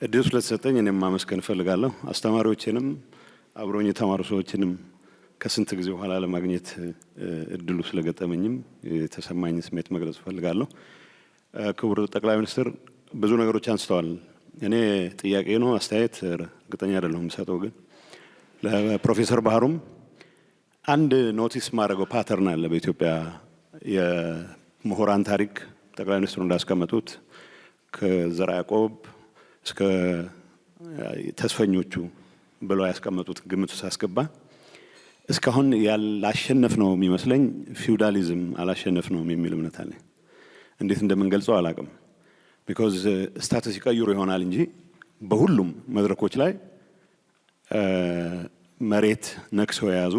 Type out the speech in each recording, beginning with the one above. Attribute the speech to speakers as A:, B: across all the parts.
A: እድል ስለተሰጠኝ እኔም ማመስገን እፈልጋለሁ። አስተማሪዎችንም አብሮኝ የተማሩ ሰዎችንም ከስንት ጊዜ በኋላ ለማግኘት እድሉ ስለገጠመኝም የተሰማኝ ስሜት መግለጽ እፈልጋለሁ። ክቡር ጠቅላይ ሚኒስትር ብዙ ነገሮች አንስተዋል። እኔ ጥያቄ ነው አስተያየት እርግጠኛ አይደለሁም የምሰጠው፣ ግን ለፕሮፌሰር ባህሩም አንድ ኖቲስ ማድረገው ፓተርን አለ በኢትዮጵያ የምሁራን ታሪክ። ጠቅላይ ሚኒስትሩ እንዳስቀመጡት ከዘርዓ ያዕቆብ እስከ ተስፈኞቹ ብለው ያስቀመጡት ግምት ውስጥ አስገባ እስካሁን ያላሸነፍ ነው የሚመስለኝ ፊውዳሊዝም አላሸነፍ ነው የሚል እምነት አለ። እንዴት እንደምንገልጸው አላውቅም። ቢኮዝ ስታተስ ይቀይሩ ይሆናል እንጂ በሁሉም መድረኮች ላይ መሬት ነክሰው የያዙ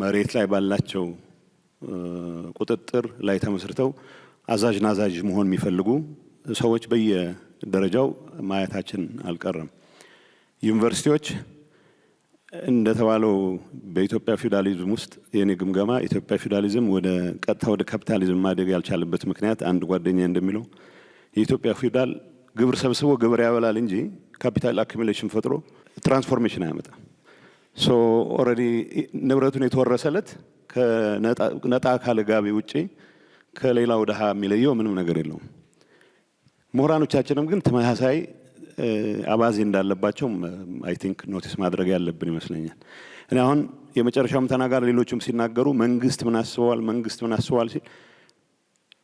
A: መሬት ላይ ባላቸው ቁጥጥር ላይ ተመስርተው አዛዥ ናዛዥ መሆን የሚፈልጉ ሰዎች በየደረጃው ማየታችን አልቀረም። ዩኒቨርሲቲዎች እንደተባለው በኢትዮጵያ ፊውዳሊዝም ውስጥ የኔ ግምገማ ኢትዮጵያ ፊውዳሊዝም ወደ ቀጥታ ወደ ካፒታሊዝም ማደግ ያልቻለበት ምክንያት አንድ ጓደኛ እንደሚለው የኢትዮጵያ ፊውዳል ግብር ሰብስቦ ግብር ያበላል እንጂ ካፒታል አኩሙሌሽን ፈጥሮ ትራንስፎርሜሽን አያመጣም። ሶ ኦልሬዲ ንብረቱን የተወረሰለት ከነጣ ካለ ጋቢ ውጪ ከሌላው ድሃ የሚለየው ምንም ነገር የለውም። ምሁራኖቻችንም ግን ተመሳሳይ አባዜ እንዳለባቸው አይ ቲንክ ኖቲስ ማድረግ ያለብን ይመስለኛል። እኔ አሁን የመጨረሻውም ተናጋሪ ሌሎችም ሲናገሩ መንግስት ምን አስበዋል ሲል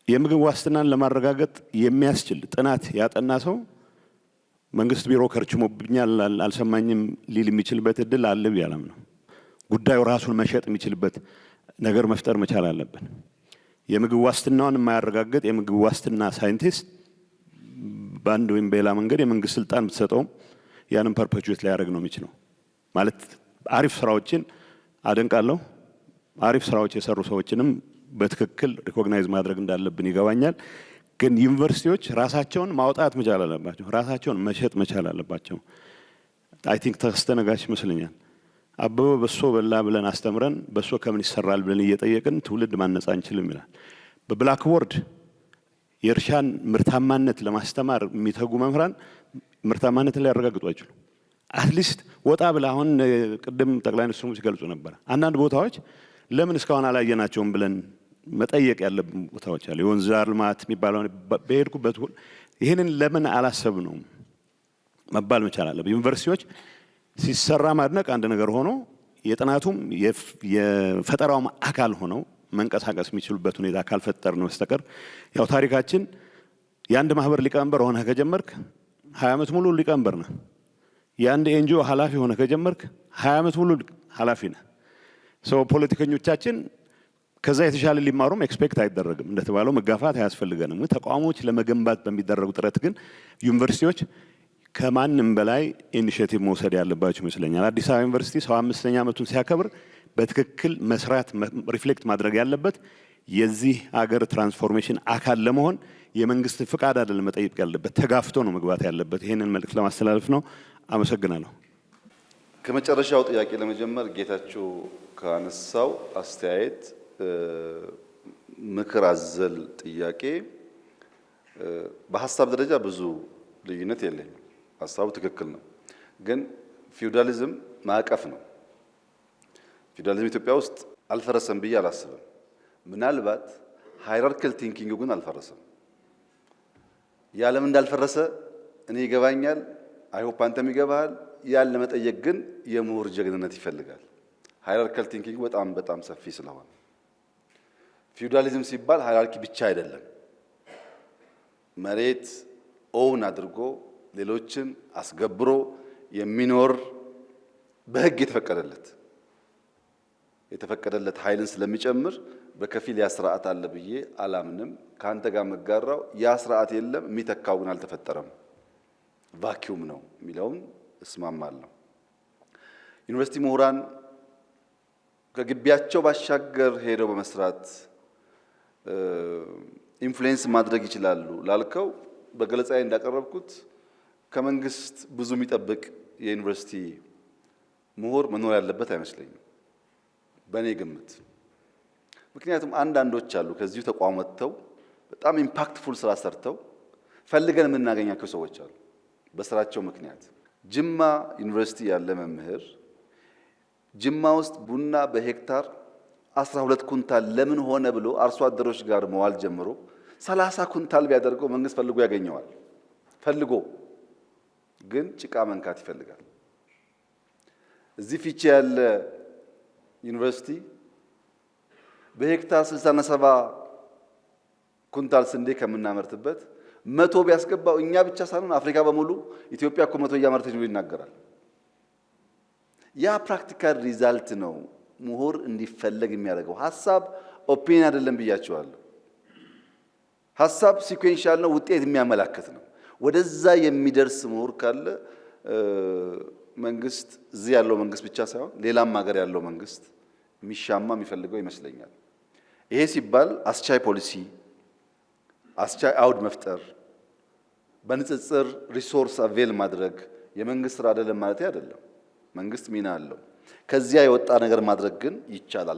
A: የምግብ ዋስትናን ለማረጋገጥ የሚያስችል ጥናት ያጠና ሰው መንግስት ቢሮ ከርችሞብኛል አልሰማኝም ሊል የሚችልበት እድል አለ ብዬ አላምነው። ጉዳዩ ራሱን መሸጥ የሚችልበት ነገር መፍጠር መቻል አለብን። የምግብ ዋስትናውን የማያረጋግጥ የምግብ ዋስትና ሳይንቲስት በአንድ ወይም በሌላ መንገድ የመንግስት ስልጣን ብትሰጠውም ያንን ፐርፔቹዌት ሊያደርግ ነው የሚችለው። ማለት አሪፍ ስራዎችን አደንቃለሁ። አሪፍ ስራዎች የሰሩ ሰዎችንም በትክክል ሪኮግናይዝ ማድረግ እንዳለብን ይገባኛል። ግን ዩኒቨርሲቲዎች ራሳቸውን ማውጣት መቻል አለባቸው። ራሳቸውን መሸጥ መቻል አለባቸው። አይ ቲንክ ተስተነጋሽ ይመስለኛል። አበበ በሶ በላ ብለን አስተምረን በሶ ከምን ይሰራል ብለን እየጠየቅን ትውልድ ማነጽ አንችልም ይላል። በብላክቦርድ የእርሻን ምርታማነት ለማስተማር የሚተጉ መምህራን ምርታማነትን ሊያረጋግጡ አይችሉም። አትሊስት ወጣ ብላ አሁን ቅድም ጠቅላይ ሚኒስትሩ ሲገልጹ ነበር አንዳንድ ቦታዎች ለምን እስካሁን አላየናቸውም ብለን መጠየቅ ያለብን ቦታዎች አሉ። የወንዝ ዳር ልማት የሚባለው በሄድኩበት ይህንን ለምን አላሰብነውም መባል መቻል አለብን። ዩኒቨርሲቲዎች ሲሰራ ማድነቅ አንድ ነገር ሆኖ የጥናቱም የፈጠራውም አካል ሆነው መንቀሳቀስ የሚችሉበት ሁኔታ ካልፈጠርን በስተቀር ያው ታሪካችን የአንድ ማህበር ሊቀመንበር ሆነህ ከጀመርክ 20 ዓመት ሙሉ ሊቀመንበር ነህ። የአንድ ኤንጂኦ ኃላፊ ሆነህ ከጀመርክ 20 ዓመት ሙሉ ኃላፊ ነህ። ሰው ፖለቲከኞቻችን ከዛ የተሻለ ሊማሩም ኤክስፔክት አይደረግም። እንደተባለው መጋፋት አያስፈልገንም። ተቋሞች ለመገንባት በሚደረጉ ጥረት ግን ዩኒቨርሲቲዎች ከማንም በላይ ኢኒሼቲቭ መውሰድ ያለባቸው ይመስለኛል። አዲስ አበባ ዩኒቨርሲቲ 75ኛ ዓመቱን ሲያከብር በትክክል መስራት ሪፍሌክት ማድረግ ያለበት የዚህ ሀገር ትራንስፎርሜሽን አካል ለመሆን የመንግስት ፍቃድ አይደለም መጠየቅ ያለበት፣ ተጋፍቶ ነው መግባት ያለበት። ይሄንን መልእክት ለማስተላለፍ ነው። አመሰግናለሁ።
B: ከመጨረሻው ጥያቄ ለመጀመር ጌታቸው ካነሳው አስተያየት ምክር አዘል ጥያቄ በሐሳብ ደረጃ ብዙ ልዩነት የለኝም። ሐሳቡ ትክክል ነው። ግን ፊውዳሊዝም ማዕቀፍ ነው። ፊውዳሊዝም ኢትዮጵያ ውስጥ አልፈረሰም ብዬ አላስብም። ምናልባት ሃይራርኪካል ቲንኪንግ ግን አልፈረሰም። ያለም እንዳልፈረሰ እኔ ይገባኛል። አይሆፕ አንተም ይገባሃል። ያን ለመጠየቅ ግን የምሁር ጀግንነት ይፈልጋል። ሃይራርኪካል ቲንኪንግ በጣም ሰፊ ስለሆነ ፊውዳሊዝም ሲባል ሃይራርኪ ብቻ አይደለም። መሬት ኦውን አድርጎ ሌሎችን አስገብሮ የሚኖር በህግ የተፈቀደለት ኃይልን ስለሚጨምር በከፊል ያ ስርዓት አለ ብዬ አላምንም። ካንተ ጋር መጋራው ያ ስርዓት የለም፣ የሚተካው ግን አልተፈጠረም፣ ቫኪዩም ነው የሚለውን እስማማለሁ። ዩኒቨርሲቲ ምሁራን ከግቢያቸው ባሻገር ሄደው በመስራት ኢንፍሉዌንስ ማድረግ ይችላሉ ላልከው በገለጻዬ እንዳቀረብኩት ከመንግስት ብዙ የሚጠብቅ የዩኒቨርሲቲ ምሁር መኖር ያለበት አይመስለኝም በእኔ ግምት። ምክንያቱም አንዳንዶች አሉ ከዚሁ ተቋም ወጥተው በጣም ኢምፓክትፉል ስራ ሰርተው ፈልገን የምናገኛቸው ሰዎች አሉ። በስራቸው ምክንያት። ጅማ ዩኒቨርሲቲ ያለ መምህር ጅማ ውስጥ ቡና በሄክታር 12 ኩንታል ለምን ሆነ ብሎ አርሶ አደሮች ጋር መዋል ጀምሮ 30 ኩንታል ቢያደርገው መንግስት ፈልጎ ያገኘዋል። ፈልጎ ግን ጭቃ መንካት ይፈልጋል። እዚህ ፊቼ ያለ ዩኒቨርሲቲ በሄክታር 60 እና 70 ኩንታል ስንዴ ከምናመርትበት 100 ቢያስገባው እኛ ብቻ ሳይሆን አፍሪካ በሙሉ ኢትዮጵያ እኮ 100 እያመረተች ነው ይናገራል። ያ ፕራክቲካል ሪዛልት ነው ምሁር እንዲፈለግ የሚያደርገው። ሐሳብ ኦፒኒየን አይደለም ብያቸዋለሁ። ሐሳብ ሲኩዌንሻል ነው፣ ውጤት የሚያመላክት ነው። ወደዛ የሚደርስ ምሁር ካለ መንግስት እዚህ ያለው መንግስት ብቻ ሳይሆን ሌላም ሀገር ያለው መንግስት የሚሻማ የሚፈልገው ይመስለኛል። ይሄ ሲባል አስቻይ ፖሊሲ፣ አስቻይ አውድ መፍጠር፣ በንጽጽር ሪሶርስ አቬል ማድረግ የመንግስት ስራ አይደለም ማለት አይደለም። መንግስት ሚና አለው። ከዚያ የወጣ ነገር ማድረግ ግን ይቻላል።